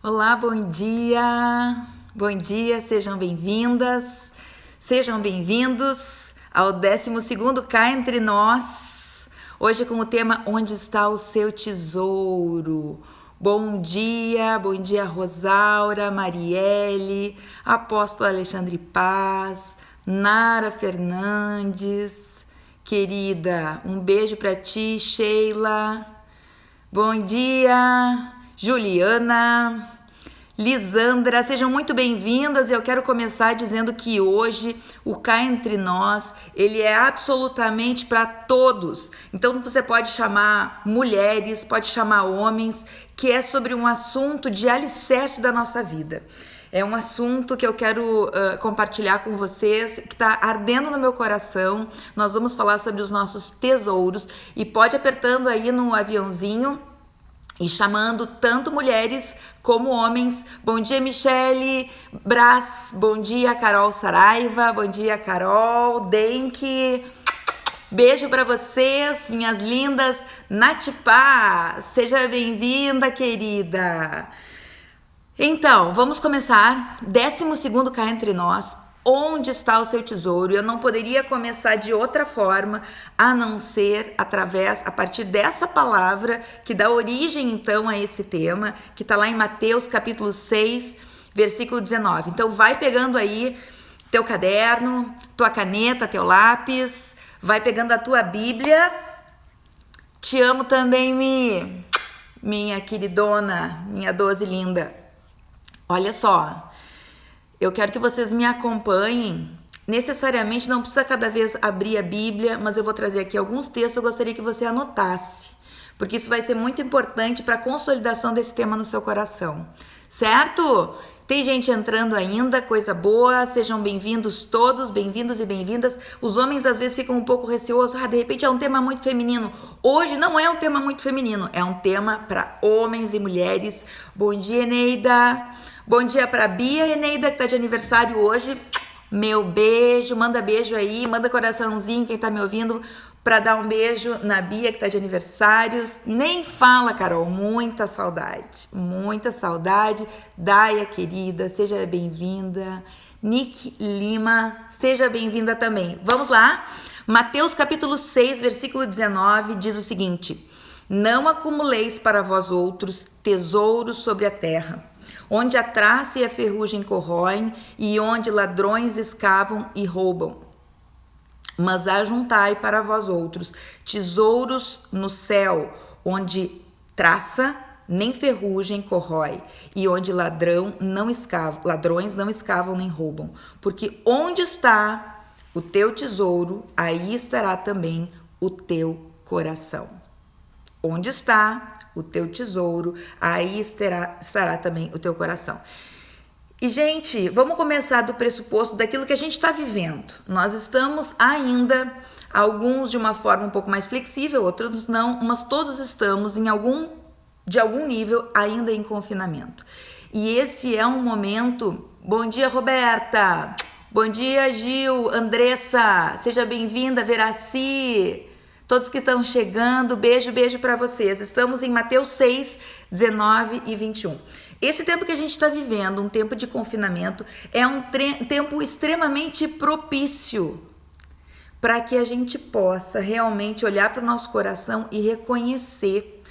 Olá, bom dia! Bom dia, sejam bem-vindas, sejam bem-vindos ao 12º Cá Entre Nós, hoje com o tema Onde está o seu tesouro? Bom dia Rosaura, Marielle, Apóstolo Alexandre Paz, Nara Fernandes, querida, um beijo pra ti, Sheila, bom dia, Juliana, Lisandra, sejam muito bem-vindas e eu quero começar dizendo que hoje o Cá Entre Nós, ele é absolutamente para todos. Então você pode chamar mulheres, pode chamar homens, que é sobre um assunto de alicerce da nossa vida. É um assunto que eu quero compartilhar com vocês, que está ardendo no meu coração. Nós vamos falar sobre os nossos tesouros e pode apertando aí no aviãozinho e chamando tanto mulheres como homens. Bom dia, Michele Brás. Bom dia, Carol Saraiva. Bom dia, Carol Denk. Beijo para vocês, minhas lindas. Natipá, seja bem-vinda, querida. Então, vamos começar. 12º Cá Entre Nós. Onde está o seu tesouro? Eu não poderia começar de outra forma a não ser a partir dessa palavra que dá origem então a esse tema, que está lá em Mateus capítulo 6, versículo 19. Então vai pegando aí teu caderno, tua caneta, teu lápis, vai pegando a tua Bíblia. Te amo também, minha queridona, minha doce linda. Olha só. Eu quero que vocês me acompanhem. Necessariamente não precisa cada vez abrir a Bíblia, mas eu vou trazer aqui alguns textos, eu gostaria que você anotasse, porque isso vai ser muito importante para a consolidação desse tema no seu coração, certo? Tem gente entrando ainda, coisa boa, sejam bem-vindos todos, bem-vindos e bem-vindas. Os homens às vezes ficam um pouco receosos, de repente é um tema muito feminino. Hoje não é um tema muito feminino, é um tema para homens e mulheres. Bom dia, Eneida. Bom dia pra Bia, Eneida, que tá de aniversário hoje. Meu beijo, manda beijo aí, manda coraçãozinho quem tá me ouvindo pra dar um beijo na Bia, que tá de aniversário. Nem fala, Carol, muita saudade, muita saudade. Daia, querida, seja bem-vinda. Nick Lima, seja bem-vinda também. Vamos lá? Mateus capítulo 6, versículo 19, diz o seguinte: Não acumuleis para vós outros tesouros sobre a terra, onde a traça e a ferrugem corroem e onde ladrões escavam e roubam. Mas ajuntai para vós outros tesouros no céu, onde traça nem ferrugem corrói e onde ladrões não escavam nem roubam. Porque onde está o teu tesouro, aí estará também o teu coração. Onde está o teu tesouro, aí estará também o teu coração. E, gente, vamos começar do pressuposto daquilo que a gente está vivendo. Nós estamos ainda, alguns de uma forma um pouco mais flexível, outros não, mas todos estamos de algum nível ainda em confinamento. E esse é um momento... Bom dia, Roberta! Bom dia, Gil, Andressa! Seja bem-vinda, Veraci! Todos que estão chegando, beijo para vocês. Estamos em Mateus 6, 19 e 21. Esse tempo que a gente está vivendo, um tempo de confinamento, é um tempo extremamente propício para que a gente possa realmente olhar para o nosso coração e reconhecer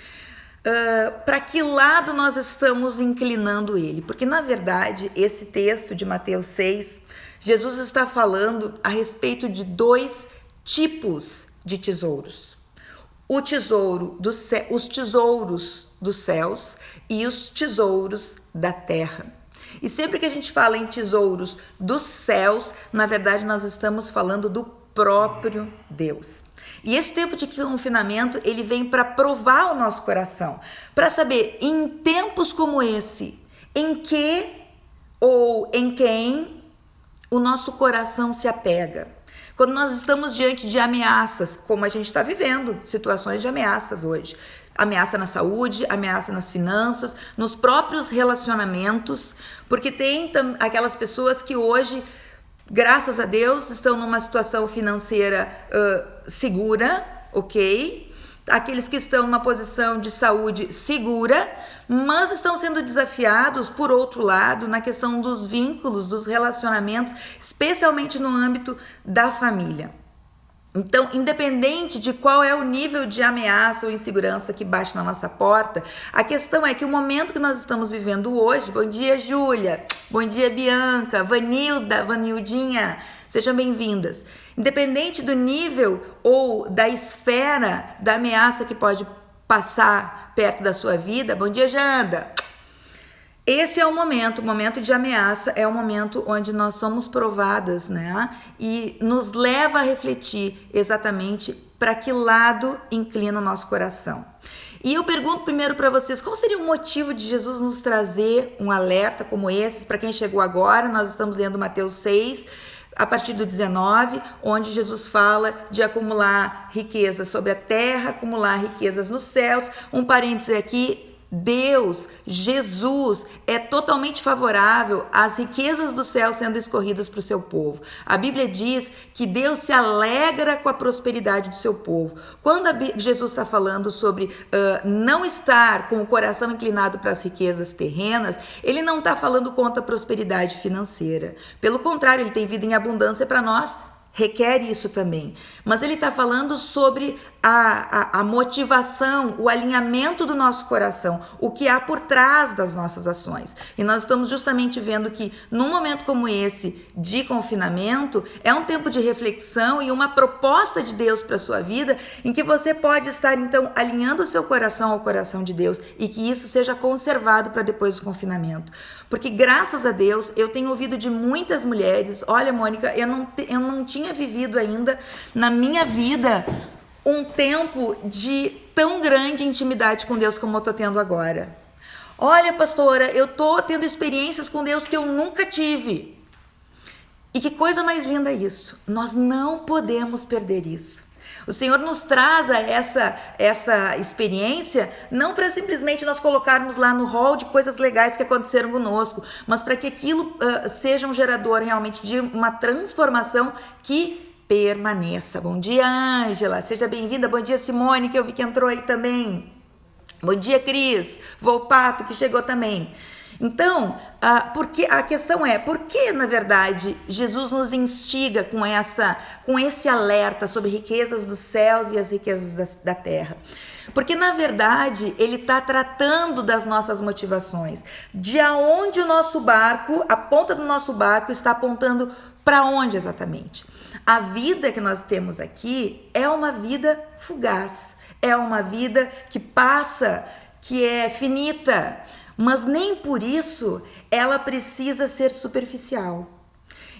para que lado nós estamos inclinando ele. Porque, na verdade, esse texto de Mateus 6, Jesus está falando a respeito de dois tipos de tesouros. Os tesouros dos céus e os tesouros da terra. E sempre que a gente fala em tesouros dos céus, na verdade nós estamos falando do próprio Deus. E esse tempo de confinamento, ele vem para provar o nosso coração, para saber, em tempos como esse, em que ou em quem o nosso coração se apega. Quando nós estamos diante de ameaças, como a gente está vivendo, situações de ameaças hoje. Ameaça na saúde, ameaça nas finanças, nos próprios relacionamentos, porque tem aquelas pessoas que hoje, graças a Deus, estão numa situação financeira segura, ok? Aqueles que estão numa posição de saúde segura, mas estão sendo desafiados, por outro lado, na questão dos vínculos, dos relacionamentos, especialmente no âmbito da família. Então, independente de qual é o nível de ameaça ou insegurança que bate na nossa porta, a questão é que o momento que nós estamos vivendo hoje, bom dia, Júlia, bom dia, Bianca, Vanilda, Vanildinha, sejam bem-vindas. Independente do nível ou da esfera da ameaça que pode passar perto da sua vida, bom dia, Janda. Esse é o momento de ameaça, é o momento onde nós somos provadas, né? E nos leva a refletir exatamente para que lado inclina o nosso coração. E eu pergunto primeiro para vocês, qual seria o motivo de Jesus nos trazer um alerta como esse? Para quem chegou agora, nós estamos lendo Mateus 6, a partir do 19, onde Jesus fala de acumular riquezas sobre a terra, acumular riquezas nos céus. Um parêntese aqui, Deus, Jesus, é totalmente favorável às riquezas do céu sendo escorridas para o seu povo. A Bíblia diz que Deus se alegra com a prosperidade do seu povo. Quando Jesus está falando sobre não estar com o coração inclinado para as riquezas terrenas, ele não está falando contra a prosperidade financeira. Pelo contrário, ele tem vida em abundância para nós, requer isso também. Mas ele está falando sobre a motivação, o alinhamento do nosso coração, o que há por trás das nossas ações. E nós estamos justamente vendo que num momento como esse de confinamento, é um tempo de reflexão e uma proposta de Deus para a sua vida, em que você pode estar então alinhando o seu coração ao coração de Deus e que isso seja conservado para depois do confinamento. Porque graças a Deus, eu tenho ouvido de muitas mulheres, olha, Mônica, eu não tinha vivido ainda na minha vida um tempo de tão grande intimidade com Deus como eu tô tendo agora. Olha, pastora, eu tô tendo experiências com Deus que eu nunca tive. E que coisa mais linda isso. Nós não podemos perder isso. O Senhor nos traz a essa experiência não para simplesmente nós colocarmos lá no hall de coisas legais que aconteceram conosco, mas para que aquilo seja um gerador realmente de uma transformação que permaneça. Bom dia, Ângela, seja bem-vinda. Bom dia, Simone, que eu vi que entrou aí também. Bom dia, Cris, Volpato, que chegou também. Então, porque a questão é, por que, na verdade, Jesus nos instiga com esse alerta sobre riquezas dos céus e as riquezas da terra? Porque, na verdade, ele está tratando das nossas motivações, de aonde o nosso barco, a ponta do nosso barco está apontando para onde exatamente. A vida que nós temos aqui é uma vida fugaz, é uma vida que passa, que é finita, mas nem por isso ela precisa ser superficial.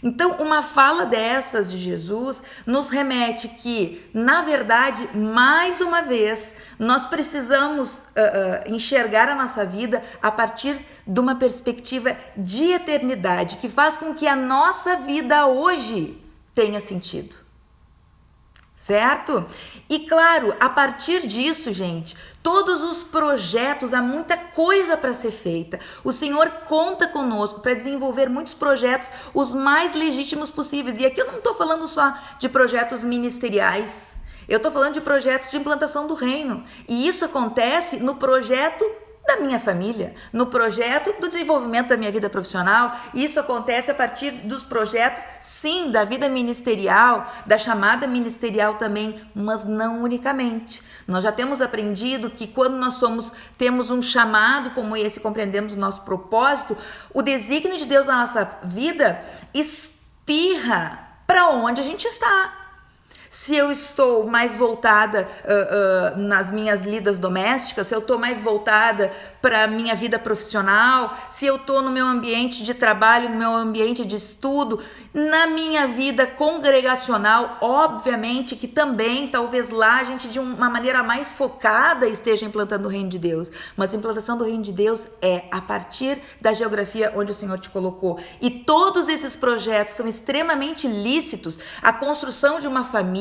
Então, uma fala dessas de Jesus nos remete que, na verdade, mais uma vez, nós precisamos enxergar a nossa vida a partir de uma perspectiva de eternidade, que faz com que a nossa vida hoje tenha sentido. Certo? E claro, a partir disso, gente, todos os projetos, há muita coisa para ser feita. O Senhor conta conosco para desenvolver muitos projetos, os mais legítimos possíveis. E aqui eu não estou falando só de projetos ministeriais, eu estou falando de projetos de implantação do reino. E isso acontece no projeto da minha família, no projeto do desenvolvimento da minha vida profissional. Isso acontece a partir dos projetos, sim, da vida ministerial, da chamada ministerial também, mas não unicamente. Nós já temos aprendido que quando nós temos um chamado como esse, compreendemos o nosso propósito, o desígnio de Deus na nossa vida espirra para onde a gente está. Se eu estou mais voltada nas minhas lidas domésticas, se eu estou mais voltada para a minha vida profissional, se eu estou no meu ambiente de trabalho, no meu ambiente de estudo, na minha vida congregacional, obviamente que também, talvez lá a gente de uma maneira mais focada esteja implantando o reino de Deus. Mas a implantação do reino de Deus é a partir da geografia onde o Senhor te colocou. E todos esses projetos são extremamente lícitos. A construção de uma família,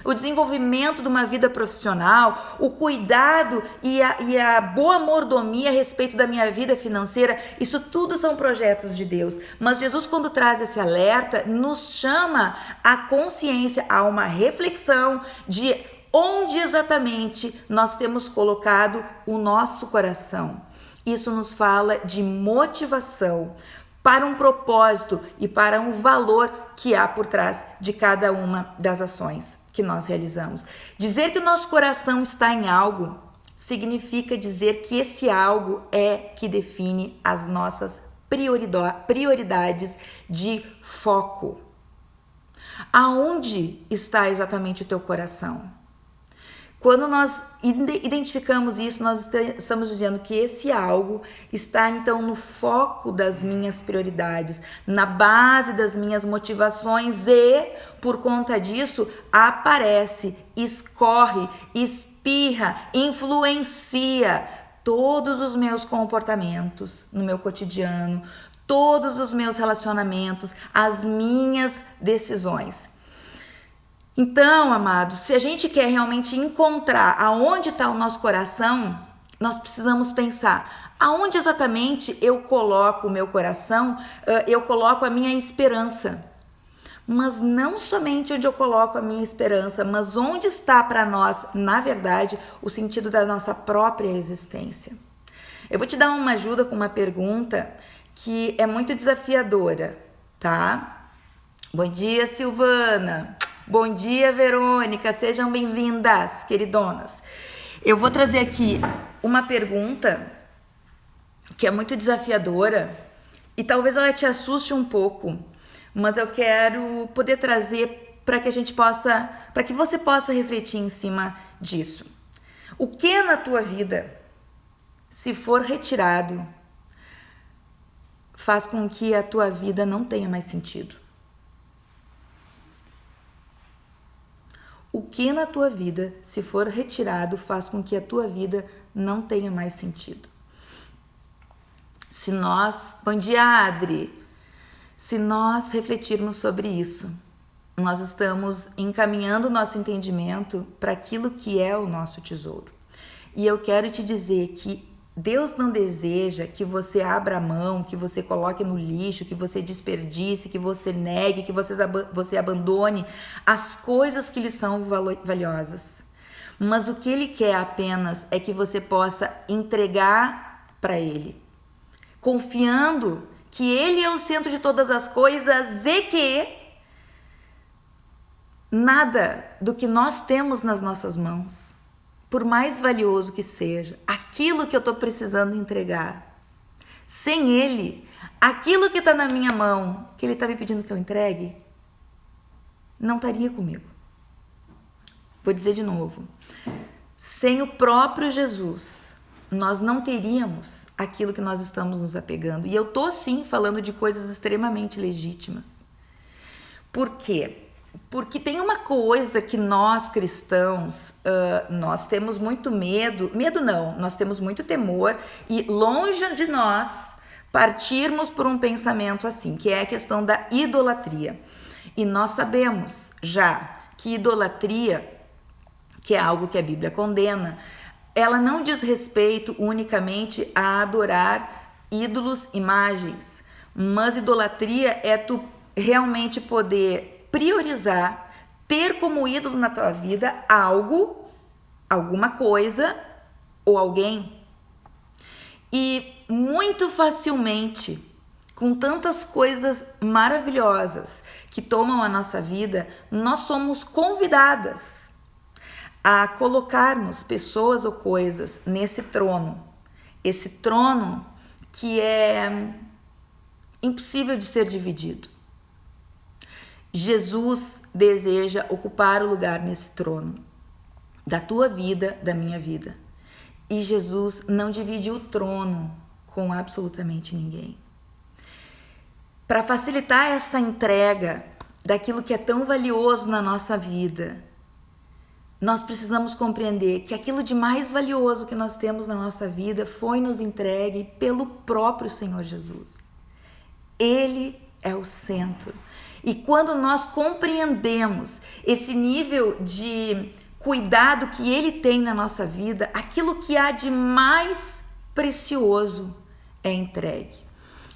o desenvolvimento de uma vida profissional, o cuidado e a boa mordomia a respeito da minha vida financeira, isso tudo são projetos de Deus. Mas Jesus, quando traz esse alerta, nos chama à consciência, a uma reflexão de onde exatamente nós temos colocado o nosso coração. Isso nos fala de motivação para um propósito e para um valor que há por trás de cada uma das ações que nós realizamos. Dizer que o nosso coração está em algo significa dizer que esse algo é que define as nossas prioridades de foco. Aonde está exatamente o teu coração? Quando nós identificamos isso, nós estamos dizendo que esse algo está então no foco das minhas prioridades, na base das minhas motivações e, por conta disso, aparece, escorre, espirra, influencia todos os meus comportamentos no meu cotidiano, todos os meus relacionamentos, as minhas decisões. Então, amados, se a gente quer realmente encontrar aonde está o nosso coração, nós precisamos pensar aonde exatamente eu coloco o meu coração, eu coloco a minha esperança. Mas não somente onde eu coloco a minha esperança, mas onde está para nós, na verdade, o sentido da nossa própria existência. Eu vou te dar uma ajuda com uma pergunta que é muito desafiadora, tá? Bom dia, Silvana. Bom dia, Verônica. Sejam bem-vindas, queridonas. Eu vou trazer aqui uma pergunta que é muito desafiadora e talvez ela te assuste um pouco, mas eu quero poder trazer para que você possa refletir em cima disso. O que na tua vida, se for retirado, faz com que a tua vida não tenha mais sentido? O que na tua vida, se for retirado, faz com que a tua vida não tenha mais sentido? Bom dia, Adri. Se nós refletirmos sobre isso, nós estamos encaminhando o nosso entendimento para aquilo que é o nosso tesouro. E eu quero te dizer que Deus não deseja que você abra mão, que você coloque no lixo, que você desperdice, que você negue, que você abandone as coisas que lhe são valiosas. Mas o que Ele quer apenas é que você possa entregar para Ele, confiando que Ele é o centro de todas as coisas e que nada do que nós temos nas nossas mãos, por mais valioso que seja, aquilo que eu estou precisando entregar, sem Ele, aquilo que está na minha mão, que Ele está me pedindo que eu entregue, não estaria comigo. Vou dizer de novo. Sem o próprio Jesus, nós não teríamos aquilo que nós estamos nos apegando. E eu estou sim falando de coisas extremamente legítimas. Por quê? Porque tem uma coisa que nós cristãos, nós temos muito medo não, nós temos muito temor e longe de nós partirmos por um pensamento assim, que é a questão da idolatria. E nós sabemos já que idolatria, que é algo que a Bíblia condena, ela não diz respeito unicamente a adorar ídolos, imagens, mas idolatria é tu realmente poder priorizar, ter como ídolo na tua vida algo, alguma coisa ou alguém. E muito facilmente, com tantas coisas maravilhosas que tomam a nossa vida, nós somos convidadas a colocarmos pessoas ou coisas nesse trono. Esse trono que é impossível de ser dividido. Jesus deseja ocupar o lugar nesse trono da tua vida, da minha vida. E Jesus não divide o trono com absolutamente ninguém. Para facilitar essa entrega daquilo que é tão valioso na nossa vida, nós precisamos compreender que aquilo de mais valioso que nós temos na nossa vida foi nos entregue pelo próprio Senhor Jesus. Ele é o centro. E quando nós compreendemos esse nível de cuidado que Ele tem na nossa vida, aquilo que há de mais precioso é entregue.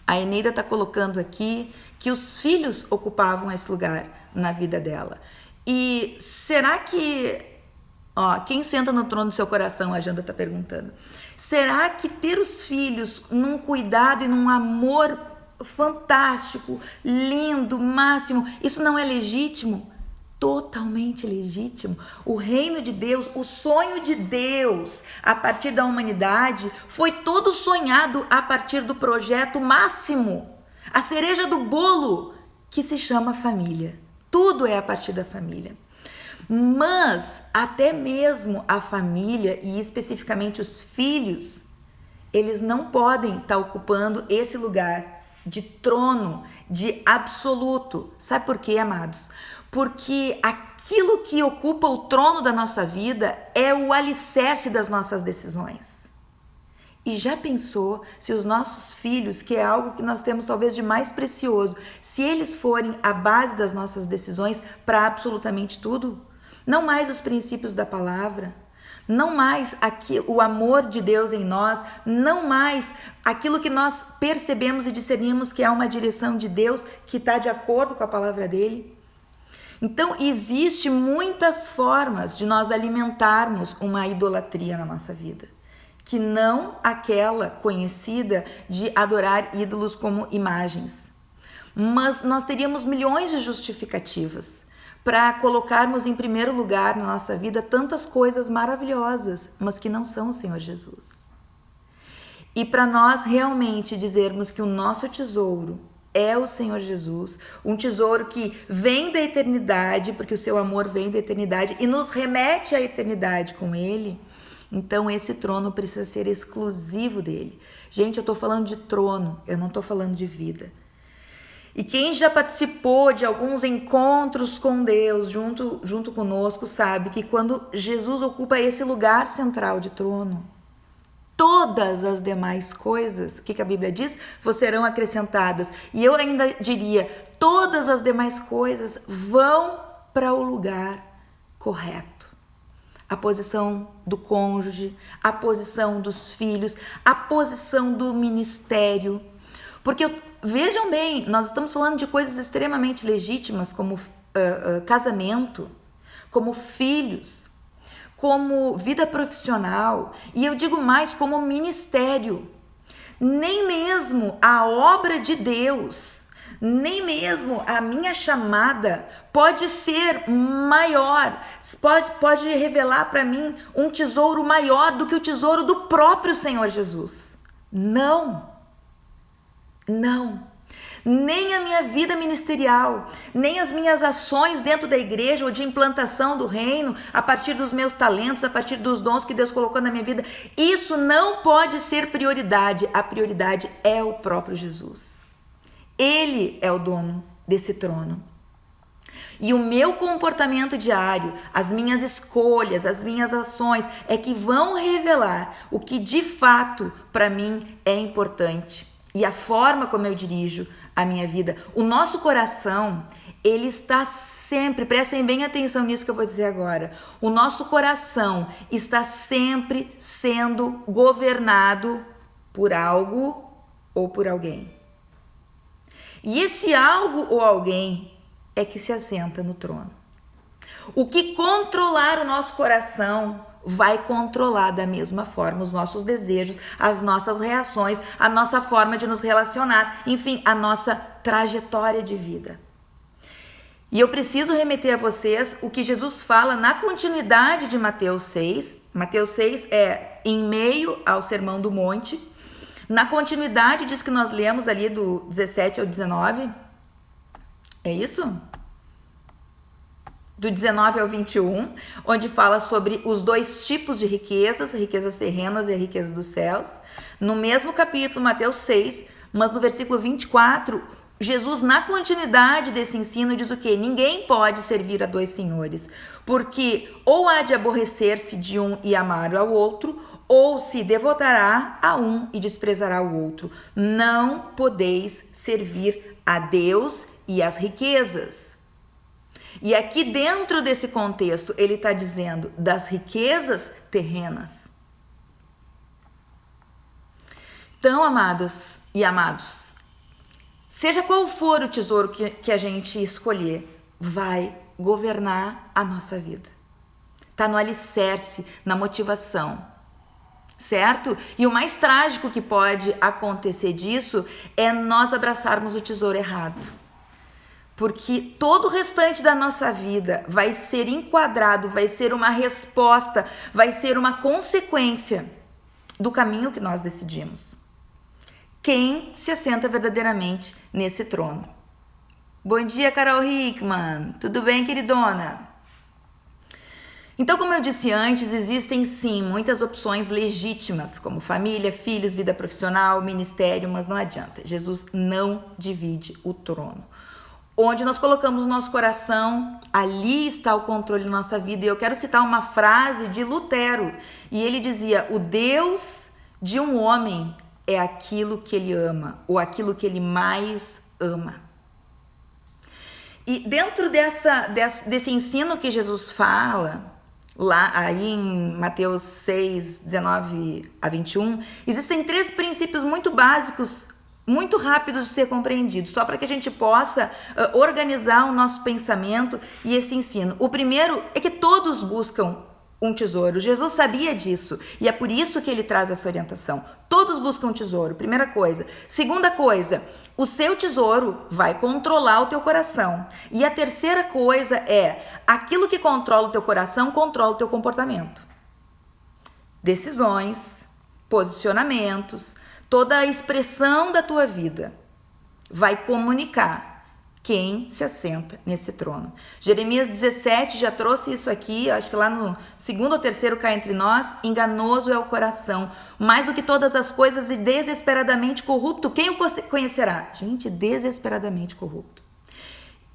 A Eneida está colocando aqui que os filhos ocupavam esse lugar na vida dela. E será que... quem senta no trono do seu coração? A Janda está perguntando. Será que ter os filhos num cuidado e num amor fantástico, lindo, máximo, isso não é legítimo? Totalmente legítimo. O reino de Deus, o sonho de Deus a partir da humanidade foi todo sonhado a partir do projeto máximo, a cereja do bolo, que se chama família. Tudo é a partir da família. Mas até mesmo a família, e especificamente os filhos, eles não podem estar ocupando esse lugar de trono, de absoluto. Sabe por quê, amados? Porque aquilo que ocupa o trono da nossa vida é o alicerce das nossas decisões. E já pensou se os nossos filhos, que é algo que nós temos talvez de mais precioso, se eles forem a base das nossas decisões para absolutamente tudo? Não mais os princípios da palavra, não mais o amor de Deus em nós, não mais aquilo que nós percebemos e discernimos que é uma direção de Deus que está de acordo com a palavra dele. Então, existe muitas formas de nós alimentarmos uma idolatria na nossa vida, que não aquela conhecida de adorar ídolos como imagens. Mas nós teríamos milhões de justificativas para colocarmos em primeiro lugar na nossa vida tantas coisas maravilhosas, mas que não são o Senhor Jesus. E para nós realmente dizermos que o nosso tesouro é o Senhor Jesus, um tesouro que vem da eternidade, porque o seu amor vem da eternidade e nos remete à eternidade com ele, então esse trono precisa ser exclusivo dele. Gente, eu estou falando de trono, eu não estou falando de vida. E quem já participou de alguns encontros com Deus junto conosco sabe que quando Jesus ocupa esse lugar central de trono, todas as demais coisas, o que a Bíblia diz? Serão acrescentadas. E eu ainda diria, todas as demais coisas vão para o lugar correto. A posição do cônjuge, a posição dos filhos, a posição do ministério. Porque, vejam bem, nós estamos falando de coisas extremamente legítimas, como casamento, como filhos, como vida profissional, e eu digo mais, como ministério. Nem mesmo a obra de Deus, nem mesmo a minha chamada pode ser maior, pode revelar para mim um tesouro maior do que o tesouro do próprio Senhor Jesus. Não. Nem a minha vida ministerial, nem as minhas ações dentro da igreja ou de implantação do reino, a partir dos meus talentos, a partir dos dons que Deus colocou na minha vida, isso não pode ser prioridade. A prioridade é o próprio Jesus. Ele é o dono desse trono. E o meu comportamento diário, as minhas escolhas, as minhas ações é que vão revelar o que de fato para mim é importante. E a forma como eu dirijo a minha vida. O nosso coração, ele está sempre, prestem bem atenção nisso que eu vou dizer agora. O nosso coração está sempre sendo governado por algo ou por alguém. E esse algo ou alguém é que se assenta no trono. O que controlar o nosso coração vai controlar da mesma forma os nossos desejos, as nossas reações, a nossa forma de nos relacionar, enfim, a nossa trajetória de vida. E eu preciso remeter a vocês o que Jesus fala na continuidade de Mateus 6. Mateus 6 é em meio ao Sermão do Monte. Na continuidade disso que nós lemos ali do 17 ao 19. É isso? Do 19 ao 21, onde fala sobre os dois tipos de riquezas, riquezas terrenas e a riqueza dos céus. No mesmo capítulo, Mateus 6, mas no versículo 24, Jesus, na continuidade desse ensino, diz o quê? Ninguém pode servir a dois senhores, porque ou há de aborrecer-se de um e amar ao outro, ou se devotará a um e desprezará o outro. Não podeis servir a Deus e às riquezas. E aqui dentro desse contexto, ele está dizendo das riquezas terrenas. Então, amadas e amados, seja qual for o tesouro que a gente escolher, vai governar a nossa vida. Está no alicerce, na motivação. certo? E o mais trágico que pode acontecer disso é nós abraçarmos o tesouro errado. Porque todo o restante da nossa vida vai ser enquadrado, vai ser uma resposta, vai ser uma consequência do caminho que nós decidimos. Quem se assenta verdadeiramente nesse trono? Bom dia, Carol Hickman. Tudo bem, queridona? Então, como eu disse antes, existem sim muitas opções legítimas, como família, filhos, vida profissional, ministério, mas não adianta. Jesus não divide o trono. Onde nós colocamos o nosso coração, ali está o controle da nossa vida. E eu quero citar uma frase de Lutero. E ele dizia: o Deus de um homem é aquilo que ele ama, ou aquilo que ele mais ama. E dentro desse ensino que Jesus fala, lá aí em Mateus 6, 19 a 21, existem 3 princípios muito básicos, muito rápidos de ser compreendidos, só para que a gente possa organizar o nosso pensamento e esse ensino. O primeiro é que todos buscam um tesouro. Jesus sabia disso e é por isso que ele traz essa orientação. Todos buscam um tesouro, primeira coisa. Segunda coisa, o seu tesouro vai controlar o teu coração. E a terceira coisa é, aquilo que controla o teu coração controla o teu comportamento. Decisões, posicionamentos, toda a expressão da tua vida vai comunicar quem se assenta nesse trono. Jeremias 17 já trouxe isso aqui, acho que lá no 2º ou 3º cá entre nós: enganoso é o coração, mais do que todas as coisas, e desesperadamente corrupto, quem o conhecerá? Gente, desesperadamente corrupto.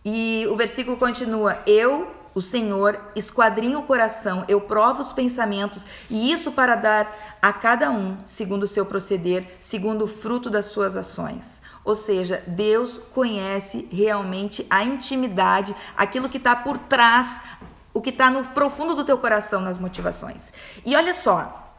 E o versículo continua: eu, o Senhor, esquadrinho o coração, eu provo os pensamentos, e isso para dar a cada um segundo o seu proceder, segundo o fruto das suas ações. Ou seja, Deus conhece realmente a intimidade, aquilo que está por trás, o que está no profundo do teu coração, nas motivações. E olha só,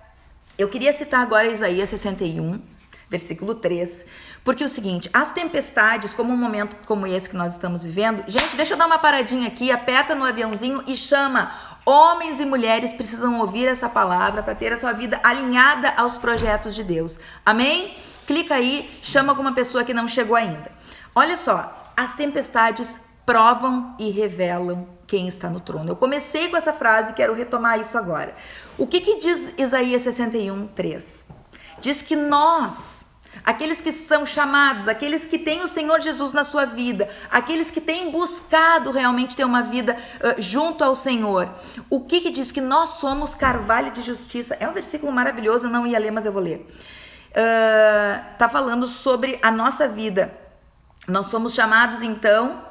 eu queria citar agora Isaías 61, versículo 3, porque é o seguinte: as tempestades, como um momento como esse que nós estamos vivendo, gente, deixa eu dar uma paradinha aqui, aperta no aviãozinho e chama. Homens e mulheres precisam ouvir essa palavra para ter a sua vida alinhada aos projetos de Deus. Amém? Clica aí, chama alguma pessoa que não chegou ainda. Olha só, as tempestades provam e revelam quem está no trono. Eu comecei com essa frase, quero retomar isso agora. O que diz Isaías 61, 3? Diz que nós, aqueles que são chamados, aqueles que têm o Senhor Jesus na sua vida, aqueles que têm buscado realmente ter uma vida junto ao Senhor, o que diz? Que nós somos carvalho de justiça. É um versículo maravilhoso, eu não ia ler, mas eu vou ler. Tá falando sobre a nossa vida. Nós somos chamados então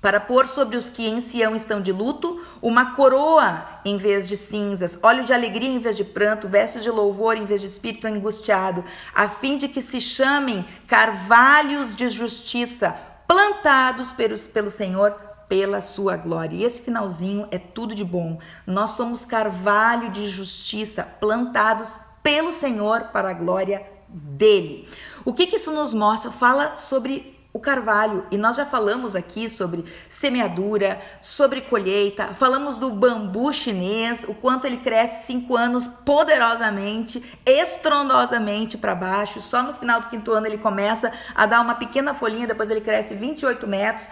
para pôr sobre os que em Sião estão de luto uma coroa em vez de cinzas, olhos de alegria em vez de pranto, vestes de louvor em vez de espírito angustiado, a fim de que se chamem carvalhos de justiça, plantados pelo Senhor, pela sua glória. E esse finalzinho é tudo de bom. Nós somos carvalho de justiça, plantados pelo Senhor para a glória dele. O que isso nos mostra? Fala sobre o carvalho, e nós já falamos aqui sobre semeadura, sobre colheita, falamos do bambu chinês, o quanto ele cresce 5 anos poderosamente, estrondosamente para baixo, só no final do 5º ano ele começa a dar uma pequena folhinha, depois ele cresce 28 metros,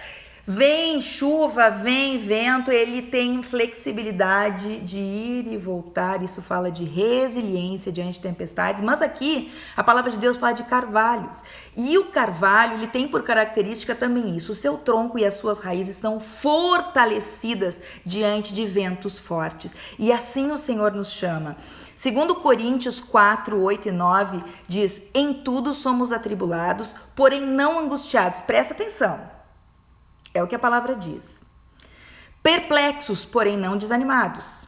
vem chuva, vem vento, ele tem flexibilidade de ir e voltar, isso fala de resiliência diante de tempestades, mas aqui a palavra de Deus fala de carvalhos, e o carvalho ele tem por característica também isso, o seu tronco e as suas raízes são fortalecidas diante de ventos fortes, e assim o Senhor nos chama. Segundo Coríntios 4, 8 e 9 diz: em tudo somos atribulados, porém não angustiados. Presta atenção. É o que a palavra diz. Perplexos, porém não desanimados.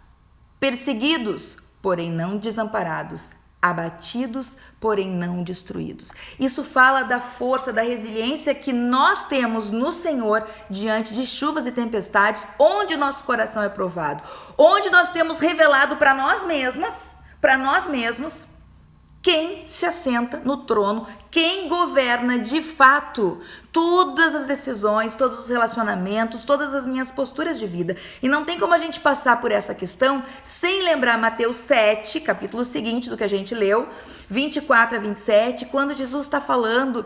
Perseguidos, porém não desamparados. Abatidos, porém não destruídos. Isso fala da força, da resiliência que nós temos no Senhor diante de chuvas e tempestades, onde nosso coração é provado, onde nós temos revelado para nós mesmos, quem se assenta no trono, quem governa de fato todas as decisões, todos os relacionamentos, todas as minhas posturas de vida. E não tem como a gente passar por essa questão sem lembrar Mateus 7, capítulo seguinte do que a gente leu, 24 a 27, quando Jesus está falando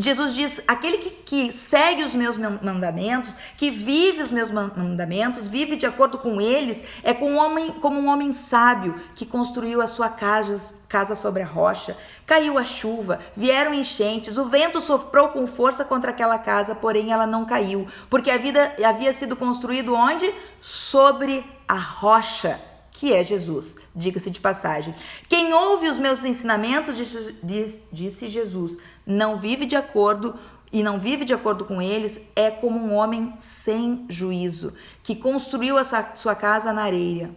Jesus diz, aquele que segue os meus mandamentos, que vive os meus mandamentos, vive de acordo com eles, é como um homem sábio que construiu a sua casa sobre a rocha. Caiu a chuva, vieram enchentes, o vento soprou com força contra aquela casa, porém ela não caiu, porque a vida havia sido construído onde? Sobre a rocha, que é Jesus, diga-se de passagem. Quem ouve os meus ensinamentos, disse Jesus, não vive de acordo com eles, é como um homem sem juízo, que construiu a sua casa na areia.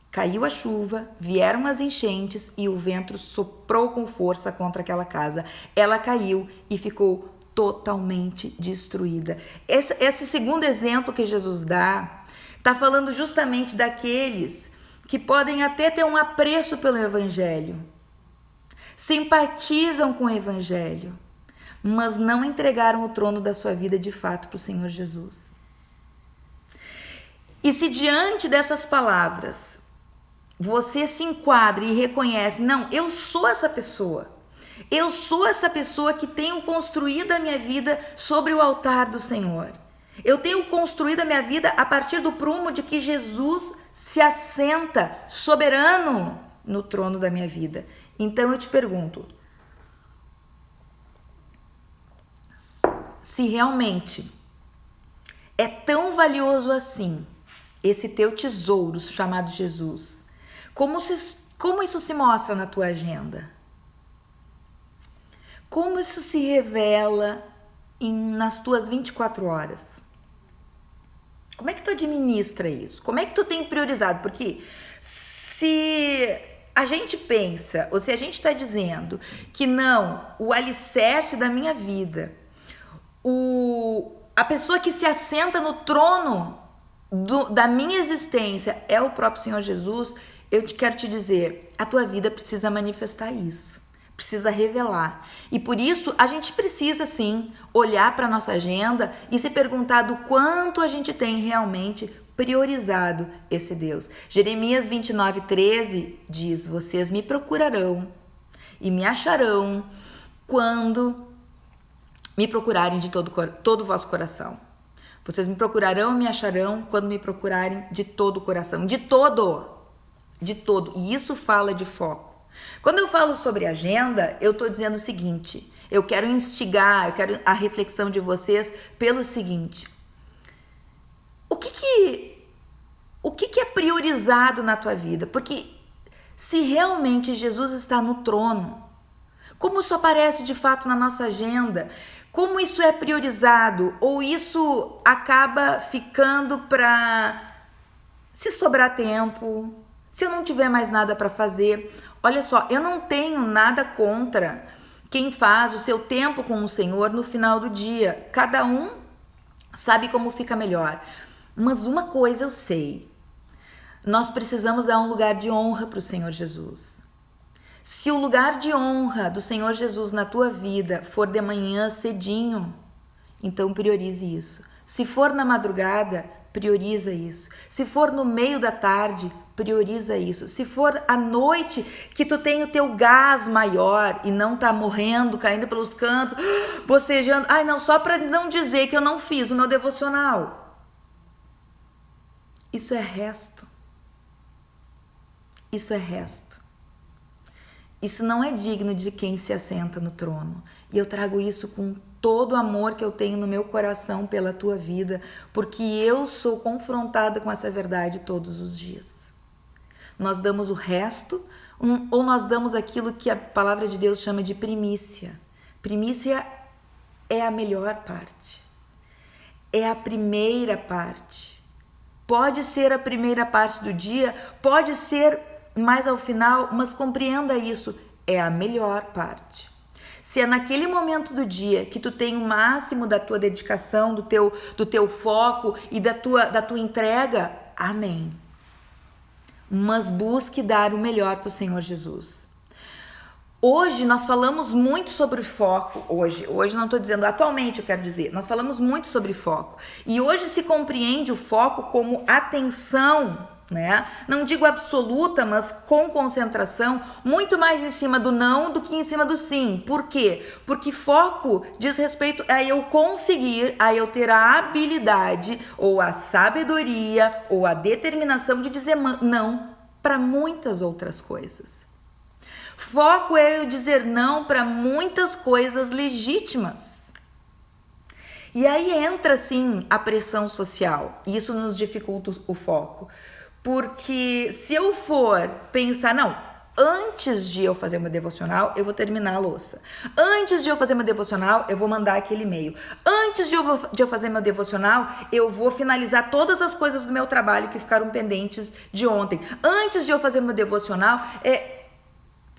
Caiu a chuva, vieram as enchentes e o vento soprou com força contra aquela casa. Ela caiu e ficou totalmente destruída. Esse segundo exemplo que Jesus dá, está falando justamente daqueles que podem até ter um apreço pelo Evangelho, simpatizam com o Evangelho, mas não entregaram o trono da sua vida de fato para o Senhor Jesus. E se diante dessas palavras você se enquadra e reconhece, não, eu sou essa pessoa que tenho construído a minha vida sobre o altar do Senhor. Eu tenho construído a minha vida a partir do prumo de que Jesus se assenta soberano no trono da minha vida. Então eu te pergunto, se realmente é tão valioso assim esse teu tesouro chamado Jesus, como isso se mostra na tua agenda? Como isso se revela nas tuas 24 horas? Como é que tu administra isso? Como é que tu tem priorizado? Porque se a gente pensa, ou se a gente está dizendo que não, o alicerce da minha vida, a pessoa que se assenta no trono da minha existência é o próprio Senhor Jesus, eu quero te dizer, a tua vida precisa manifestar isso. Precisa revelar. E por isso a gente precisa sim olhar para a nossa agenda e se perguntar do quanto a gente tem realmente priorizado esse Deus. Jeremias 29:13 diz, vocês me procurarão e me acharão quando me procurarem de todo o vosso coração. Vocês me procurarão e me acharão quando me procurarem de todo o coração. De todo. E isso fala de foco. Quando eu falo sobre agenda, eu estou dizendo o seguinte, eu quero quero a reflexão de vocês pelo seguinte, o que é priorizado na tua vida? Porque se realmente Jesus está no trono, como isso aparece de fato na nossa agenda? Como isso é priorizado? Ou isso acaba ficando para se sobrar tempo, se eu não tiver mais nada para fazer? Olha só, eu não tenho nada contra quem faz o seu tempo com o Senhor no final do dia. Cada um sabe como fica melhor. Mas uma coisa eu sei, nós precisamos dar um lugar de honra para o Senhor Jesus. Se o lugar de honra do Senhor Jesus na tua vida for de manhã cedinho, então priorize isso. Se for na madrugada, prioriza isso. Se for no meio da tarde, prioriza isso. Se for à noite que tu tem o teu gás maior e não tá morrendo, caindo pelos cantos, bocejando, ai não, só para não dizer que eu não fiz o meu devocional. Isso é resto. Isso é resto. Isso não é digno de quem se assenta no trono. E eu trago isso com todo o amor que eu tenho no meu coração pela tua vida, porque eu sou confrontada com essa verdade todos os dias. Nós damos o resto, ou nós damos aquilo que a palavra de Deus chama de primícia. Primícia é a melhor parte. É a primeira parte. Pode ser a primeira parte do dia, pode ser mais ao final, mas compreenda isso, é a melhor parte. Se é naquele momento do dia que tu tem o máximo da tua dedicação, do teu foco e da tua entrega, amém. Mas busque dar o melhor para o Senhor Jesus. Hoje nós falamos muito sobre foco, hoje não estou dizendo atualmente, eu quero dizer, nós falamos muito sobre foco. E hoje se compreende o foco como atenção, né? Não digo absoluta, mas com concentração, muito mais em cima do não do que em cima do sim. Por quê? Porque foco diz respeito a eu conseguir, a eu ter a habilidade, ou a sabedoria, ou a determinação de dizer não para muitas outras coisas. Foco é eu dizer não para muitas coisas legítimas. E aí entra, sim, a pressão social. E isso nos dificulta o foco. Porque se eu for pensar, não, antes de eu fazer meu devocional, eu vou terminar a louça. Antes de eu fazer meu devocional, eu vou mandar aquele e-mail. Antes de eu fazer meu devocional, eu vou finalizar todas as coisas do meu trabalho que ficaram pendentes de ontem. Antes de eu fazer meu devocional,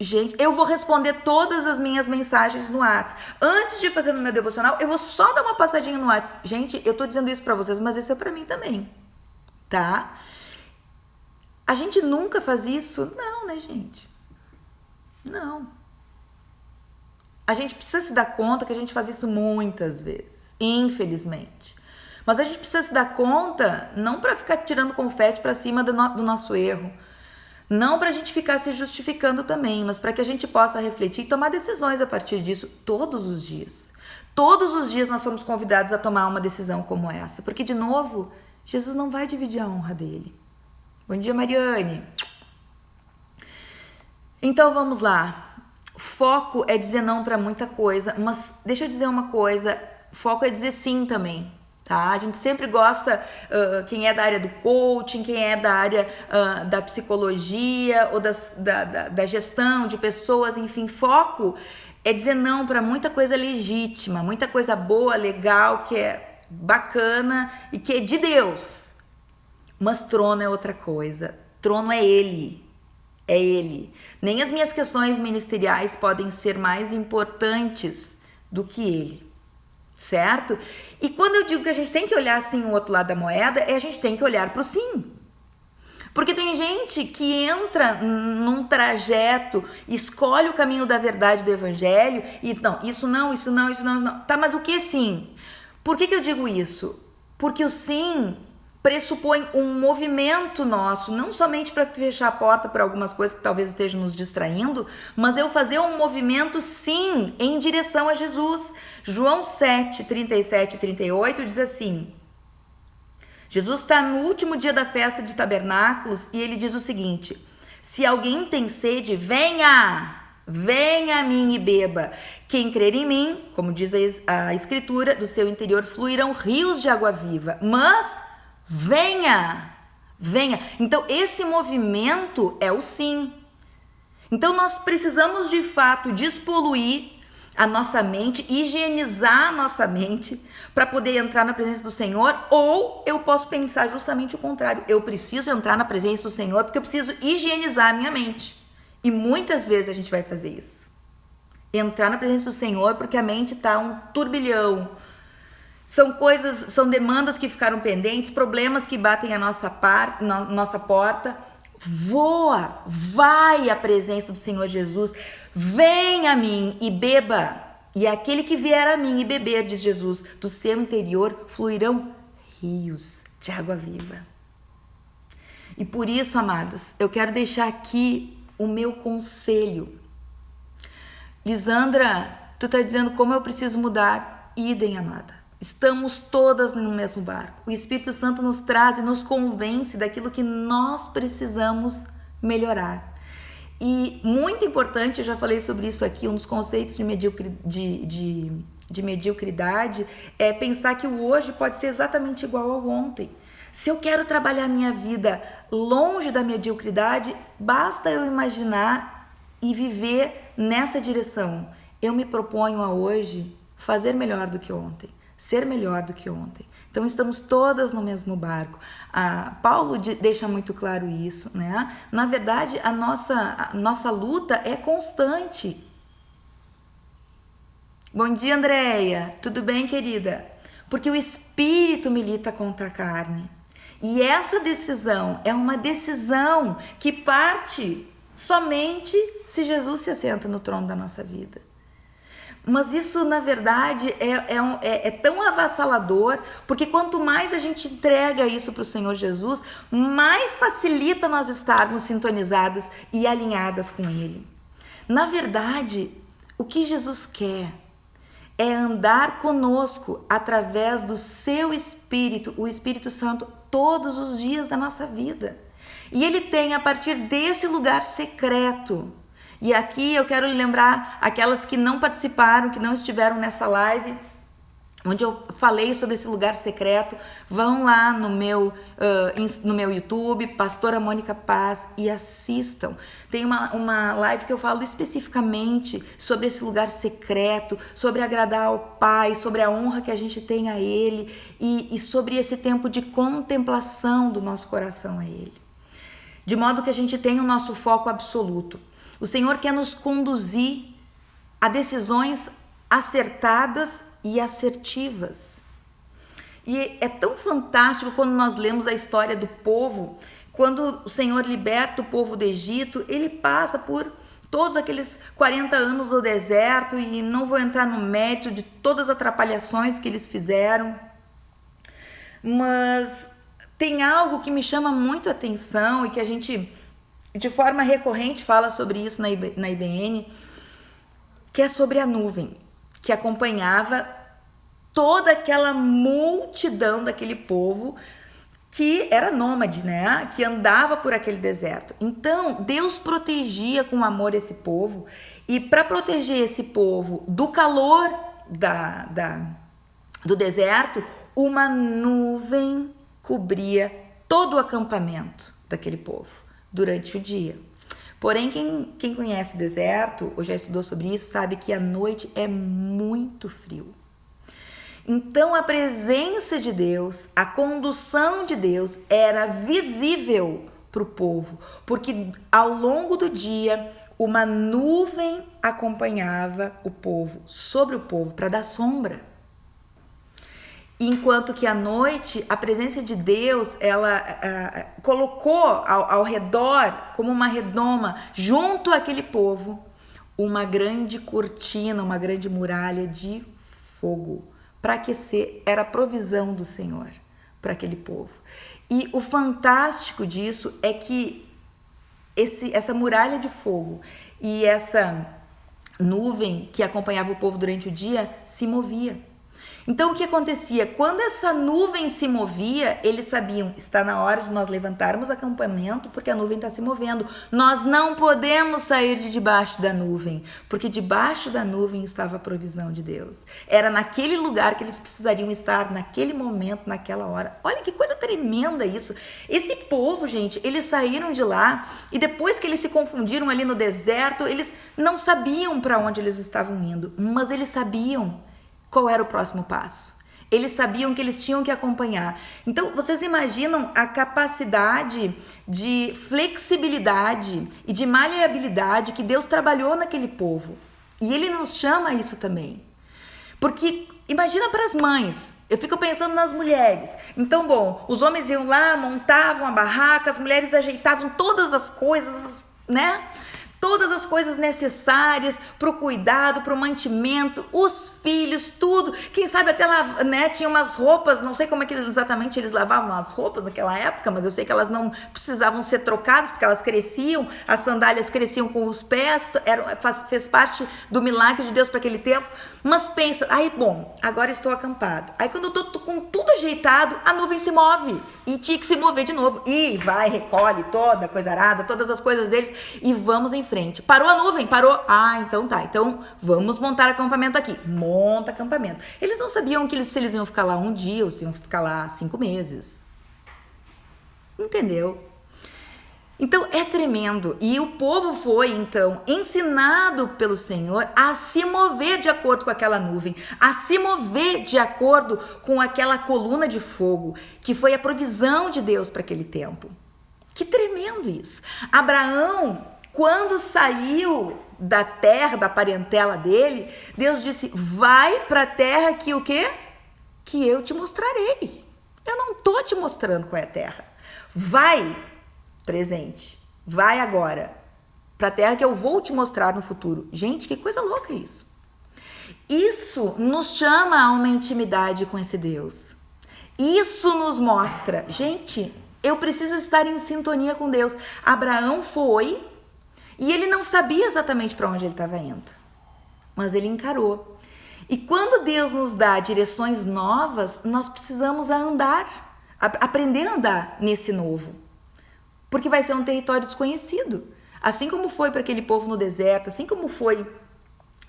gente, eu vou responder todas as minhas mensagens no WhatsApp. Antes de fazer no meu devocional, eu vou só dar uma passadinha no WhatsApp. Gente, eu tô dizendo isso pra vocês, mas isso é pra mim também, tá? A gente nunca faz isso? Não, né, gente? Não. A gente precisa se dar conta que a gente faz isso muitas vezes, infelizmente. Mas a gente precisa se dar conta, não pra ficar tirando confete pra cima do nosso erro. Não para a gente ficar se justificando também, mas para que a gente possa refletir e tomar decisões a partir disso todos os dias. Todos os dias nós somos convidados a tomar uma decisão como essa, porque, de novo, Jesus não vai dividir a honra dele. Bom dia, Mariane. Então, vamos lá. Foco é dizer não para muita coisa, mas deixa eu dizer uma coisa, foco é dizer sim também. Tá? A gente sempre gosta, quem é da área do coaching, quem é da área da psicologia ou da gestão de pessoas, enfim, foco é dizer não para muita coisa legítima, muita coisa boa, legal, que é bacana e que é de Deus. Mas trono é outra coisa, trono é Ele. É Ele. Nem as minhas questões ministeriais podem ser mais importantes do que Ele. Certo? E quando eu digo que a gente tem que olhar assim o outro lado da moeda, a gente tem que olhar para o sim. Porque tem gente que entra num trajeto, escolhe o caminho da verdade do evangelho e diz, não, isso não, isso não, isso não, isso não. Tá, mas o que sim? Por que eu digo isso? Porque o sim pressupõe um movimento nosso, não somente para fechar a porta para algumas coisas que talvez estejam nos distraindo, mas eu fazer um movimento sim em direção a Jesus. João 7, 37 e 38 diz assim, Jesus está no último dia da festa de tabernáculos e ele diz o seguinte, se alguém tem sede, venha a mim e beba. Quem crer em mim, como diz a escritura, do seu interior fluirão rios de água viva, mas venha. Então, esse movimento é o sim. Então, nós precisamos, de fato, despoluir a nossa mente, higienizar a nossa mente para poder entrar na presença do Senhor, ou eu posso pensar justamente o contrário. Eu preciso entrar na presença do Senhor porque eu preciso higienizar a minha mente. E muitas vezes a gente vai fazer isso. Entrar na presença do Senhor porque a mente está um turbilhão. São demandas que ficaram pendentes, problemas que batem a nossa porta. Vai à presença do Senhor Jesus, vem a mim e beba. E aquele que vier a mim e beber, diz Jesus, do seu interior fluirão rios de água viva. E por isso, amados, eu quero deixar aqui o meu conselho. Lisandra, tu tá dizendo como eu preciso mudar? Idem, amada. Estamos todas no mesmo barco. O Espírito Santo nos traz e nos convence daquilo que nós precisamos melhorar. E muito importante, eu já falei sobre isso aqui, um dos conceitos de mediocridade é pensar que o hoje pode ser exatamente igual ao ontem. Se eu quero trabalhar minha vida longe da mediocridade, basta eu imaginar e viver nessa direção. Eu me proponho a hoje fazer melhor do que ontem. Ser melhor do que ontem. Então, estamos todas no mesmo barco. Paulo deixa muito claro isso, né? Na verdade, a nossa luta é constante. Bom dia, Andréia. Tudo bem, querida? Porque o Espírito milita contra a carne. E essa decisão é uma decisão que parte somente se Jesus se assenta no trono da nossa vida. Mas isso, na verdade, é tão avassalador, porque quanto mais a gente entrega isso para o Senhor Jesus, mais facilita nós estarmos sintonizadas e alinhadas com Ele. Na verdade, o que Jesus quer é andar conosco através do seu Espírito, o Espírito Santo, todos os dias da nossa vida. E Ele tem, a partir desse lugar secreto. E aqui eu quero lembrar aquelas que não participaram, que não estiveram nessa live, onde eu falei sobre esse lugar secreto. Vão lá no meu YouTube, Pastora Mônica Paz, e assistam. Tem uma live que eu falo especificamente sobre esse lugar secreto, sobre agradar ao Pai, sobre a honra que a gente tem a Ele e sobre esse tempo de contemplação do nosso coração a Ele. De modo que a gente tenha o nosso foco absoluto. O Senhor quer nos conduzir a decisões acertadas e assertivas. E é tão fantástico quando nós lemos a história do povo, quando o Senhor liberta o povo do Egito, ele passa por todos aqueles 40 anos do deserto, e não vou entrar no mérito de todas as atrapalhações que eles fizeram, mas tem algo que me chama muito a atenção e que a gente, de forma recorrente, fala sobre isso na IBN, que é sobre a nuvem que acompanhava toda aquela multidão daquele povo que era nômade, né? Que andava por aquele deserto. Então, Deus protegia com amor esse povo, e para proteger esse povo do calor do deserto, uma nuvem cobria todo o acampamento daquele povo durante o dia. Porém, quem conhece o deserto ou já estudou sobre isso sabe que à noite é muito frio. Então, a presença de Deus, a condução de Deus era visível para o povo, porque ao longo do dia uma nuvem acompanhava o povo, sobre o povo, para dar sombra. Enquanto que à noite, a presença de Deus, ela colocou ao redor, como uma redoma, junto àquele povo, uma grande cortina, uma grande muralha de fogo, para aquecer. Era a provisão do Senhor para aquele povo. E o fantástico disso é que essa muralha de fogo e essa nuvem que acompanhava o povo durante o dia se movia. Então, o que acontecia? Quando essa nuvem se movia, eles sabiam, está na hora de nós levantarmos acampamento, porque a nuvem está se movendo. Nós não podemos sair de debaixo da nuvem, porque debaixo da nuvem estava a provisão de Deus. Era naquele lugar que eles precisariam estar, naquele momento, naquela hora. Olha que coisa tremenda isso. Esse povo, gente, eles saíram de lá, e depois que eles se confundiram ali no deserto, eles não sabiam para onde eles estavam indo, mas eles sabiam qual era o próximo passo. Eles sabiam que eles tinham que acompanhar. Então, vocês imaginam a capacidade de flexibilidade e de maleabilidade que Deus trabalhou naquele povo. E Ele nos chama a isso também. Porque, imagina para as mães, eu fico pensando nas mulheres. Então, bom, os homens iam lá, montavam a barraca, as mulheres ajeitavam todas as coisas, né? Todas as coisas necessárias para o cuidado, para o mantimento, os filhos, tudo. Quem sabe até lá, né, tinha umas roupas, não sei como é que exatamente eles lavavam as roupas naquela época, mas eu sei que elas não precisavam ser trocadas, porque elas cresciam, as sandálias cresciam com os pés, fez parte do milagre de Deus para aquele tempo. Mas pensa, aí bom, agora estou acampado. Aí quando eu estou com tudo ajeitado, a nuvem se move e tinha que se mover de novo. E vai, recolhe toda a coisa arada, todas as coisas deles e vamos em frente. Parou a nuvem? Parou? Ah, então tá. Então vamos montar acampamento aqui. Monta acampamento. Eles não sabiam se eles iam ficar lá um dia ou se iam ficar lá 5 meses. Entendeu? Então é tremendo. E o povo foi então ensinado pelo Senhor a se mover de acordo com aquela nuvem, a se mover de acordo com aquela coluna de fogo, que foi a provisão de Deus para aquele tempo. Que tremendo isso. Abraão, quando saiu da terra, da parentela dele, Deus disse: vai para a terra que o quê? Que eu te mostrarei. Eu não tô te mostrando qual é a terra. Vai, presente, vai agora. para a terra que eu vou te mostrar no futuro. Gente, que coisa louca isso. Isso nos chama a uma intimidade com esse Deus. Isso nos mostra, gente, eu preciso estar em sintonia com Deus. Abraão foi e ele não sabia exatamente para onde ele estava indo, mas ele encarou. E quando Deus nos dá direções novas, nós precisamos aprender a andar nesse novo, porque vai ser um território desconhecido. Assim como foi para aquele povo no deserto, assim como foi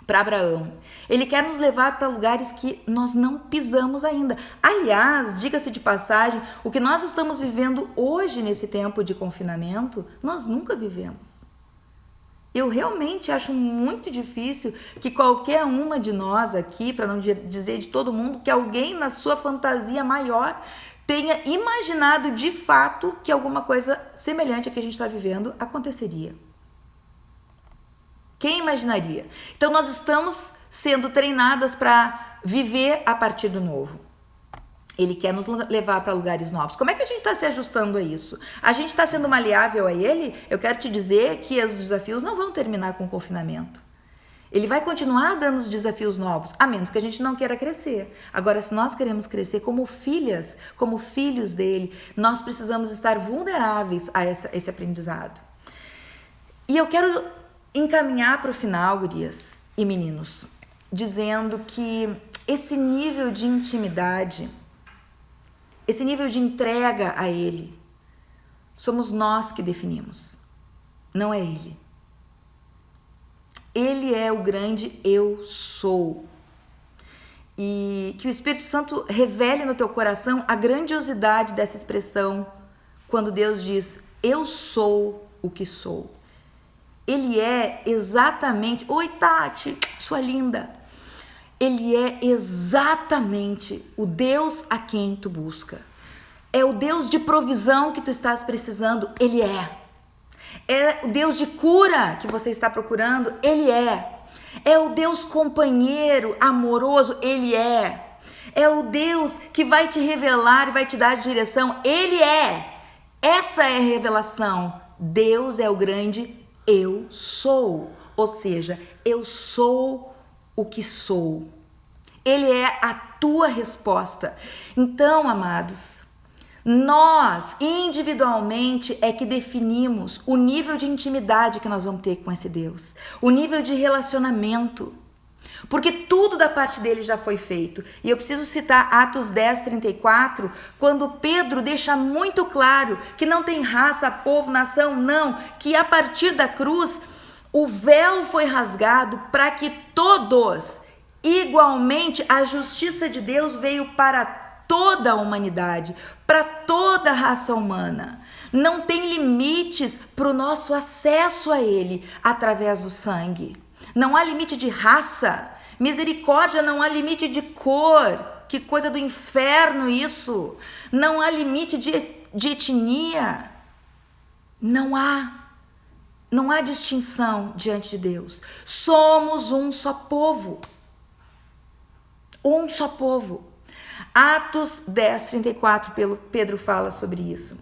para Abraão. Ele quer nos levar para lugares que nós não pisamos ainda. Aliás, diga-se de passagem, o que nós estamos vivendo hoje nesse tempo de confinamento, nós nunca vivemos. Eu realmente acho muito difícil que qualquer uma de nós aqui, para não dizer de todo mundo, que alguém na sua fantasia maior tenha imaginado de fato que alguma coisa semelhante a que a gente está vivendo aconteceria. Quem imaginaria? Então nós estamos sendo treinadas para viver a partir do novo. Ele quer nos levar para lugares novos. Como é que a gente está se ajustando a isso? A gente está sendo maleável a ele? Eu quero te dizer que os desafios não vão terminar com o confinamento. Ele vai continuar dando os desafios novos, a menos que a gente não queira crescer. Agora, se nós queremos crescer como filhas, como filhos dele, nós precisamos estar vulneráveis a esse aprendizado. E eu quero encaminhar para o final, gurias e meninos, dizendo que esse nível de intimidade, esse nível de entrega a ele, somos nós que definimos, não é ele. Ele é o grande eu sou. E que o Espírito Santo revele no teu coração a grandiosidade dessa expressão quando Deus diz, eu sou o que sou. Ele é exatamente... Oi, Tati, sua linda. Ele é exatamente o Deus a quem tu busca. É o Deus de provisão que tu estás precisando. Ele é. É o Deus de cura que você está procurando. Ele é. É o Deus companheiro, amoroso. Ele é. É o Deus que vai te revelar e vai te dar direção. Ele é. Essa é a revelação. Deus é o grande eu sou. Ou seja, eu sou o que sou. Ele é a tua resposta. Então, amados, nós individualmente é que definimos o nível de intimidade que nós vamos ter com esse Deus, o nível de relacionamento, porque tudo da parte dele já foi feito. E eu preciso citar Atos 10:34, quando Pedro deixa muito claro que não tem raça, povo, nação, não, que a partir da cruz o véu foi rasgado para que todos, igualmente, a justiça de Deus veio para toda a humanidade, para toda a raça humana. Não tem limites para o nosso acesso a ele através do sangue. Não há limite de raça. Misericórdia, não há limite de cor. Que coisa do inferno isso. Não há limite de etnia. Não há distinção diante de Deus. Somos um só povo. Um só povo. Atos 10:34, Pedro fala sobre isso.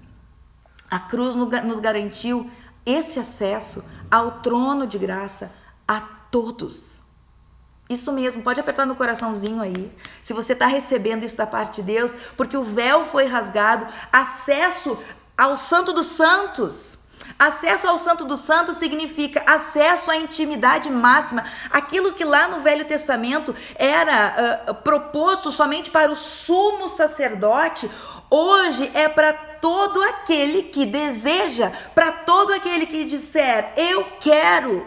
A cruz nos garantiu esse acesso ao trono de graça a todos. Isso mesmo, pode apertar no coraçãozinho aí, se você está recebendo isso da parte de Deus, porque o véu foi rasgado, acesso ao Santo dos Santos. Acesso ao Santo dos Santos significa acesso à intimidade máxima. Aquilo que lá no Velho Testamento era proposto somente para o sumo sacerdote, hoje é para todo aquele que deseja, para todo aquele que disser, eu quero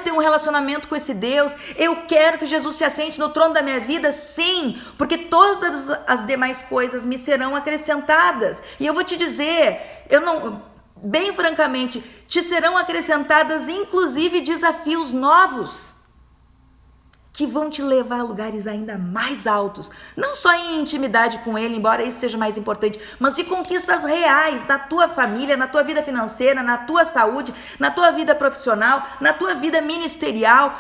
ter um relacionamento com esse Deus, eu quero que Jesus se assente no trono da minha vida, sim, porque todas as demais coisas me serão acrescentadas. E eu vou te dizer, bem francamente, te serão acrescentadas inclusive desafios novos que vão te levar a lugares ainda mais altos, não só em intimidade com ele, embora isso seja mais importante, mas de conquistas reais na tua família, na tua vida financeira, na tua saúde, na tua vida profissional, na tua vida ministerial,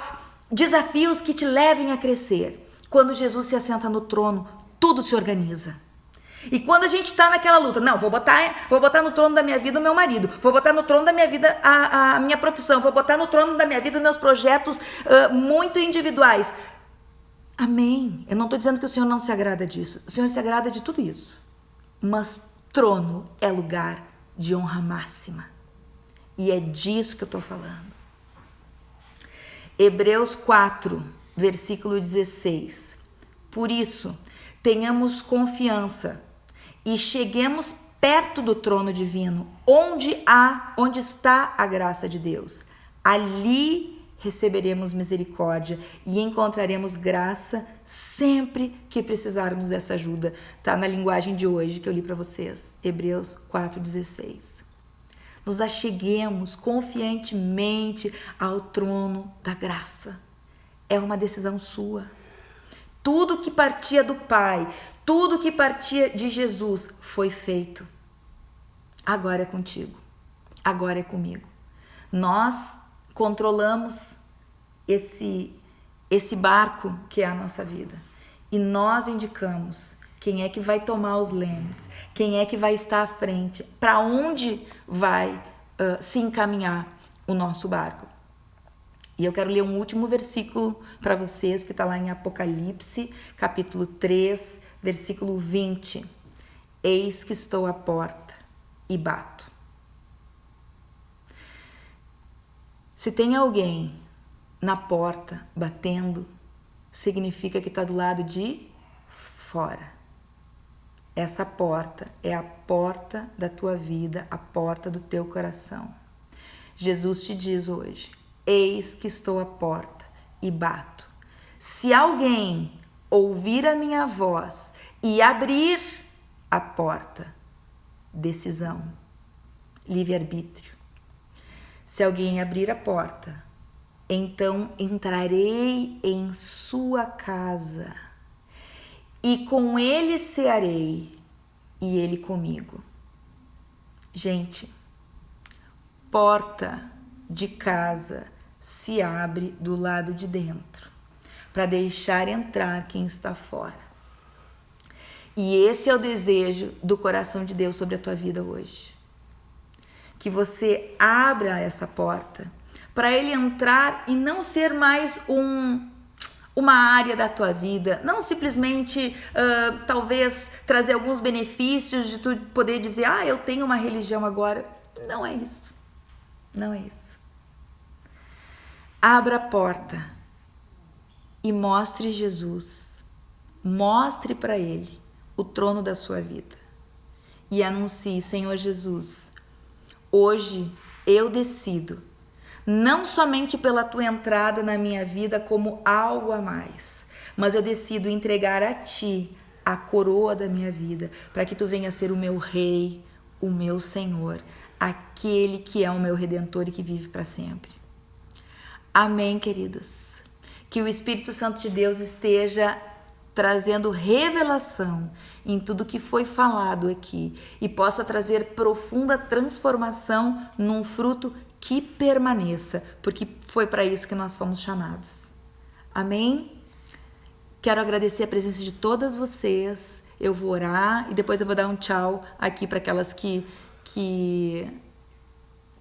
desafios que te levem a crescer. Quando Jesus se assenta no trono, tudo se organiza. E quando a gente está naquela luta, não, vou botar no trono da minha vida o meu marido, vou botar no trono da minha vida a minha profissão, vou botar no trono da minha vida os meus projetos muito individuais. Amém. Eu não estou dizendo que o Senhor não se agrada disso. O Senhor se agrada de tudo isso. Mas trono é lugar de honra máxima. E é disso que eu estou falando. Hebreus 4, versículo 16. Por isso, tenhamos confiança e cheguemos perto do trono divino, onde está a graça de Deus. Ali receberemos misericórdia e encontraremos graça sempre que precisarmos dessa ajuda. Tá na linguagem de hoje que eu li para vocês, Hebreus 4:16. Nos acheguemos confiantemente ao trono da graça. É uma decisão sua. Tudo que partia do Pai, tudo que partia de Jesus foi feito. Agora é contigo. Agora é comigo. Nós controlamos esse barco que é a nossa vida. E nós indicamos quem é que vai tomar os lemes, quem é que vai estar à frente, para onde vai se encaminhar o nosso barco. E eu quero ler um último versículo para vocês, que está lá em Apocalipse, capítulo 3, versículo 20. Eis que estou à porta e bato. Se tem alguém na porta batendo, significa que está do lado de fora. Essa porta é a porta da tua vida, a porta do teu coração. Jesus te diz hoje: eis que estou à porta e bato. Se alguém ouvir a minha voz e abrir a porta, decisão, livre-arbítrio. Se alguém abrir a porta, então entrarei em sua casa e com ele cearei e ele comigo. Gente, porta de casa se abre do lado de dentro para deixar entrar quem está fora. E esse é o desejo do coração de Deus sobre a tua vida hoje. Que você abra essa porta para ele entrar e não ser mais uma área da tua vida, não simplesmente talvez trazer alguns benefícios de tu poder dizer, eu tenho uma religião agora. Não é isso. Não é isso. Abra a porta e mostre Jesus. Mostre para ele o trono da sua vida. E anuncie: Senhor Jesus, hoje eu decido, não somente pela tua entrada na minha vida como algo a mais, mas eu decido entregar a ti a coroa da minha vida, para que tu venha ser o meu rei, o meu Senhor, aquele que é o meu Redentor e que vive para sempre. Amém, queridas? Que o Espírito Santo de Deus esteja trazendo revelação em tudo que foi falado aqui e possa trazer profunda transformação num fruto que permaneça, porque foi para isso que nós fomos chamados. Amém? Quero agradecer a presença de todas vocês. Eu vou orar e depois eu vou dar um tchau aqui para aquelas que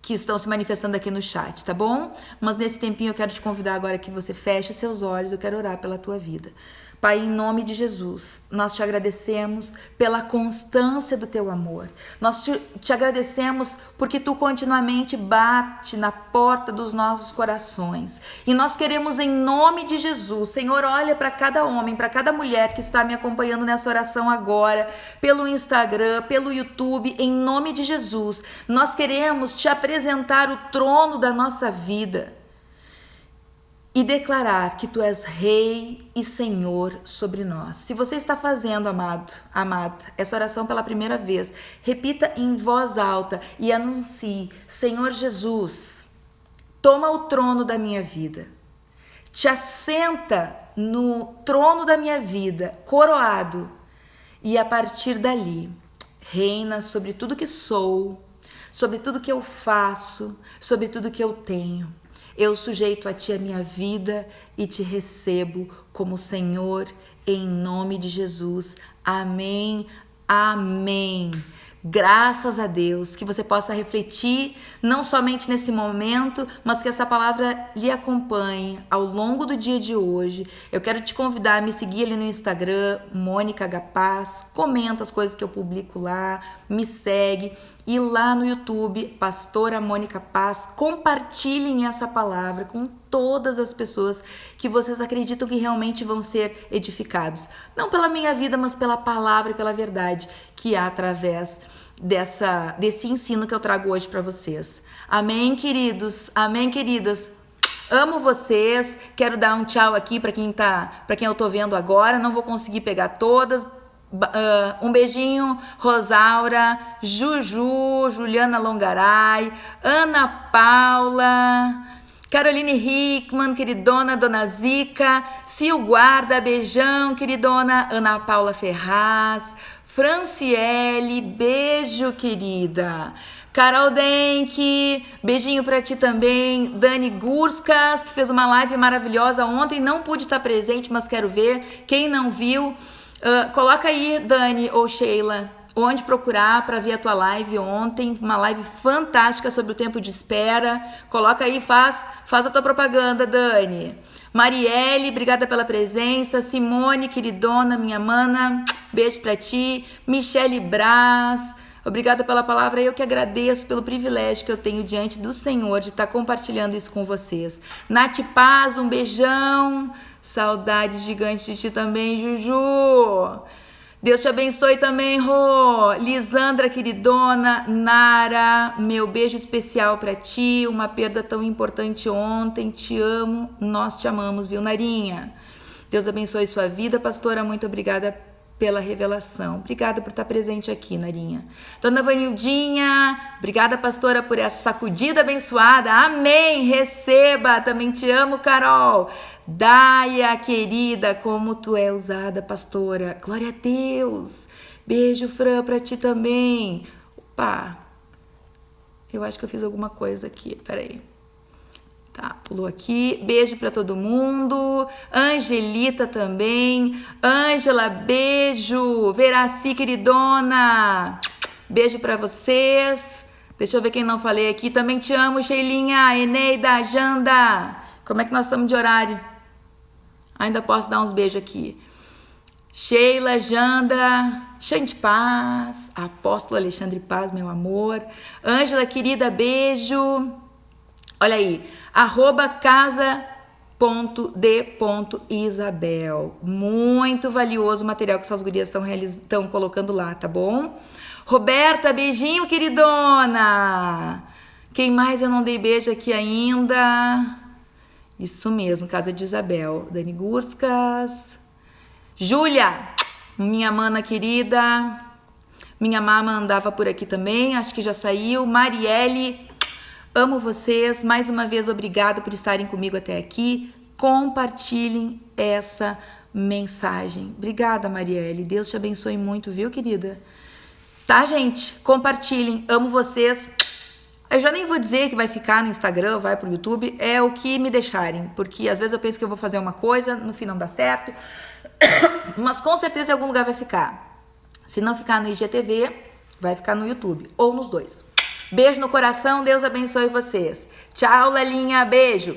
estão se manifestando aqui no chat, tá bom? Mas nesse tempinho eu quero te convidar agora que você feche seus olhos, eu quero orar pela tua vida. Pai, em nome de Jesus, nós te agradecemos pela constância do teu amor. Nós te agradecemos porque tu continuamente bate na porta dos nossos corações. E nós queremos, em nome de Jesus, Senhor, olha para cada homem, para cada mulher que está me acompanhando nessa oração agora, pelo Instagram, pelo YouTube, em nome de Jesus. Nós queremos te apresentar o trono da nossa vida e declarar que tu és Rei e Senhor sobre nós. Se você está fazendo, amado, amada, essa oração pela primeira vez, repita em voz alta e anuncie: Senhor Jesus, toma o trono da minha vida. Te assenta no trono da minha vida, coroado, e a partir dali, reina sobre tudo que sou, sobre tudo que eu faço, sobre tudo que eu tenho. Eu sujeito a ti a minha vida e te recebo como Senhor, em nome de Jesus. Amém, Amém. Graças a Deus, que você possa refletir não somente nesse momento, mas que essa palavra lhe acompanhe ao longo do dia de hoje. Eu quero te convidar a me seguir ali no Instagram, Mônica H. Paz, comenta as coisas que eu publico lá, me segue. E lá no YouTube, Pastora Mônica Paz, compartilhem essa palavra com todas as pessoas que vocês acreditam que realmente vão ser edificados. Não pela minha vida, mas pela palavra e pela verdade que há através desse ensino que eu trago hoje para vocês. Amém, queridos? Amém, queridas? Amo vocês. Quero dar um tchau aqui para quem eu tô vendo agora. Não vou conseguir pegar todas. Um beijinho, Rosaura, Juju, Juliana Longaray, Ana Paula, Caroline Hickman, queridona Dona Zica, Sil Guarda, beijão, queridona Ana Paula Ferraz, Franciele, beijo, querida. Carol Denk, beijinho pra ti também. Dani Gurskas, que fez uma live maravilhosa ontem, não pude estar presente, mas quero ver. Quem não viu, coloca aí, Dani ou Sheila, onde procurar para ver a tua live ontem, uma live fantástica sobre o tempo de espera. Coloca aí, faz a tua propaganda, Dani. Marielle, obrigada pela presença. Simone, queridona, minha mana, beijo pra ti. Michele Braz, obrigada pela palavra. Eu que agradeço pelo privilégio que eu tenho diante do Senhor de estar compartilhando isso com vocês. Nath Paz, um beijão. Saudades gigantes de ti também, Juju. Deus te abençoe também, Rô. Lisandra, queridona. Nara, meu beijo especial pra ti. Uma perda tão importante ontem. Te amo, nós te amamos, viu, Narinha? Deus abençoe sua vida, pastora. Muito obrigada pela revelação. Obrigada por estar presente aqui, Narinha. Dona Vanildinha, obrigada, pastora, por essa sacudida abençoada. Amém. Receba. Também te amo, Carol. Daia, querida, como tu é usada, pastora. Glória a Deus. Beijo, Fran, pra ti também. Opa, eu acho que eu fiz alguma coisa aqui. Peraí. Tá, pulou aqui. Beijo pra todo mundo. Angelita também. Ângela, beijo. Veraci, queridona. Beijo pra vocês. Deixa eu ver quem não falei aqui. Também te amo, Sheilinha, Eneida, Janda. Como é que nós estamos de horário? Ainda posso dar uns beijos aqui. Sheila, Janda, Xande Paz, Apóstolo Alexandre Paz, meu amor. Ângela, querida, beijo. Olha aí, @casa.d.isabel. Muito valioso o material que essas gurias estão colocando lá, tá bom? Roberta, beijinho, queridona. Quem mais eu não dei beijo aqui ainda? Isso mesmo, Casa de Isabel. Dani Gurskas. Júlia, minha mana querida. Minha mama andava por aqui também, acho que já saiu. Marielle, amo vocês. Mais uma vez, obrigada por estarem comigo até aqui. Compartilhem essa mensagem. Obrigada, Marielle. Deus te abençoe muito, viu, querida? Tá, gente? Compartilhem. Amo vocês. Eu já nem vou dizer que vai ficar no Instagram, vai pro YouTube, é o que me deixarem, porque às vezes eu penso que eu vou fazer uma coisa, no fim não dá certo, mas com certeza em algum lugar vai ficar. Se não ficar no IGTV, vai ficar no YouTube, ou nos dois. Beijo no coração, Deus abençoe vocês. Tchau, Lelinha, beijo.